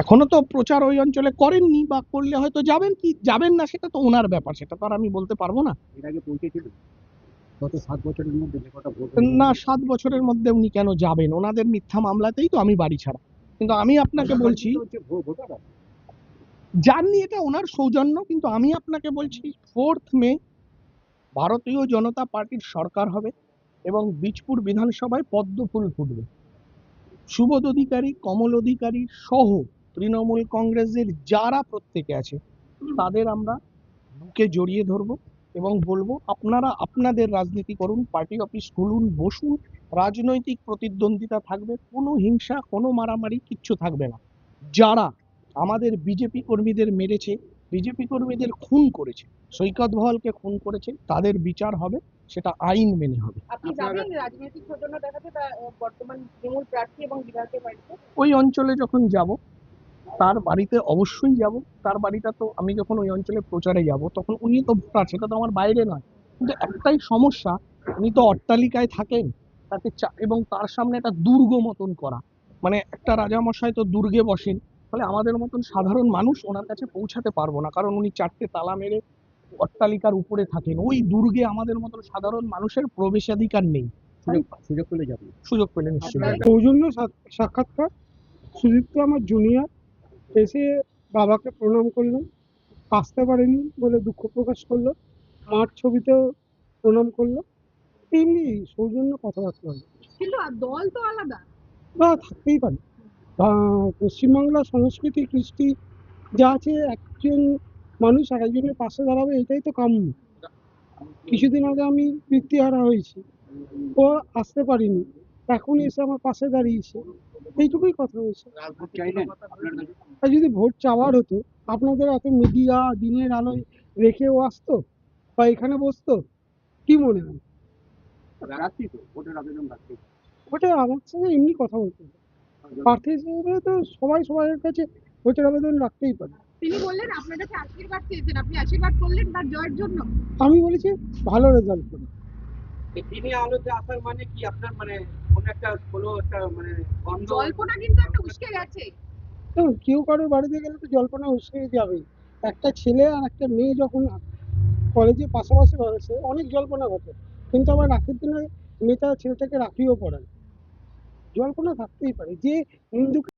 এখনো তো প্রচার ওই অঞ্চলে করেননি, বা করলে হয়তো যাবেন কি যাবেন না সেটা তো ওনার ব্যাপার, সেটা তো আর আমি বলতে পারবো না। এর আগে পৌঁছেছিল গত 7 বছরের মধ্যে যে কটা ভোট না, 7 বছরের মধ্যে উনি কেন যাবেন? ওনাদের মিথ্যা মামলাতেই তো আমি বাড়ি ছাড়া। কিন্তু আমি আপনাকে বলছি, হচ্ছে ভোটার আছে। জাননি, এটা ওনার সৌজন্য, কিন্তু আমি আপনাকে বলছি 4 মে ভারতীয় জনতা পার্টির সরকার হবে এবং বীজপুর বিধানসভায় পদ্ম ফুল ফুটবে। সুবোধ অধিকারী, কমল অধিকারী সহ তৃণমূল কংগ্রেসের যারা প্রত্যেকে আছে তাদের আমরা বুকে জড়িয়ে ধরবো এবং বলবো আপনারা আপনাদের রাজনীতি করুন, পার্টি অফিস খুলুন, বসুন, রাজনৈতিক প্রতিদ্বন্দ্বিতা থাকবে, কোনো হিংসা, কোনো মারামারি কিচ্ছু থাকবে না। যারা আমাদের বিজেপি কর্মীদের মেরেছে, বিজেপি কর্মীদের খুন করেছে, সৈকত বহালকে খুন করেছে, তাদের বিচার হবে, সেটা আইন মেনে হবে। আপনি যাবেন রাজনৈতিক সৌজন্য দেখাতে বর্তমান তৃণমূল প্রার্থী এবং বিধায়কের বাড়িতে? ওই অঞ্চলে যখন যাব তার বাড়িতে অবশ্যই যাব। তার বাড়িটা তো, আমি যখন ওই অঞ্চলে প্রচারে যাব তখন উনি তো ভোটার, সেটা তো আমার বাইরে নয়। কিন্তু একটাই সমস্যা, উনি তো অট্টালিকায় থাকেন, তাতে এবং তার সামনে একটা দুর্গ মতন করা, মানে একটা রাজামশাই তো দুর্গে বসেন, ফলে আমাদের মতন সাধারণ মানুষ ওনার কাছে পৌঁছাতে পারবো না, কারণ উনি 4টে তালা মেরে অট্টালিকার উপরে থাকেন। ওই দুর্গে আমাদের মতন সাধারণ মানুষের প্রবেশাধিকার নেই। সুযোগ পেলে যাবেন। সুযোগ পেলে নিশ্চয়ই। সৌজন্য সাক্ষাৎকার। সুদীপ্ত আমার জুনিয়র এসে বাবাকে প্রণাম করলাম, আসতে পারেনি বলে দুঃখ প্রকাশ করলো, মার ছবিতেও প্রণাম করলো, এমনি সৌজন্য কথাবার্তা হলো। কিন্তু দল তো আলাদা। বা থাকতেই পারে, পশ্চিমবাংলার সংস্কৃতি কৃষ্টি যা আছে, একজন মানুষ আর একজনের পাশে দাঁড়াবে, এটাই তো কাম্য। কিছুদিন আগে আমি বৃত্তিহারা হয়েছি, ও আসতে পারিনি, এখন এসে আমার পাশে দাঁড়িয়েছে, এইটুকুই কথা হয়েছে। আর যদি ভোট চাওয়ার হতো, আপনাদের এত মিডিয়া দিনের আলোয় রেখেও আসতো বা এখানে বসতো, কি মনে হয়? ওটা আমার সঙ্গে এমনি কথা বলতে হবে। প্রার্থী হিসেবে তো সবাই সবার কাছে ভোটের আবেদন রাখতেই পারে। তিনি বললেন আপনার কাছে আশীর্বাদ চেয়েছেন, আপনি আশীর্বাদ করলেন তার জয়ের জন্য। আমি বলেছি ভালো রেজাল্ট করে। তিনি আলোতে আসার মানে কি আপনার মানে কোন একটা কোনো একটা মানে জল্পনা কিন্তু একটা উস্কে গেছে। তো কেউ কারোর বাড়িতে গেলে তো জল্পনা উস্কে যাবেই। একটা ছেলে আর একটা মেয়ে যখন কলেজে পাশাপাশি রয়েছে, অনেক জল্পনা ঘটে, কিন্তু আবার রাখির দিনে মেয়েটা ছেলেটাকে রাখিও পড়ায়, জল্পনা থাকতেই পারে। যে হিন্দু